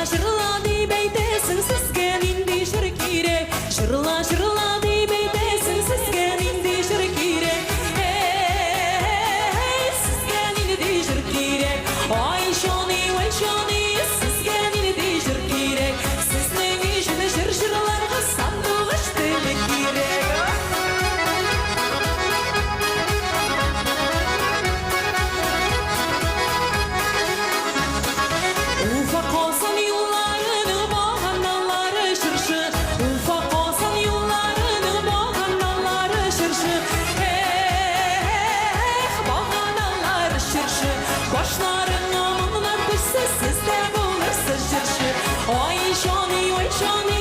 жырла деп айтасың, сізге нендей жыр керек. Жырла деп айтасың, сізге нендей жыр керек. Сізге нендей жыр керек. Ой шоны, сізге нендей жыр керек. Сіздің үшін жырларға сандуғаш тілі керек. Ufak olsan yollarını bağanaları şırşı. Ufak olsan yollarını bağanaları şırşı. Bağanaları şırşı. Başların amına düşse sizde bulursa şırşı. Oy şoni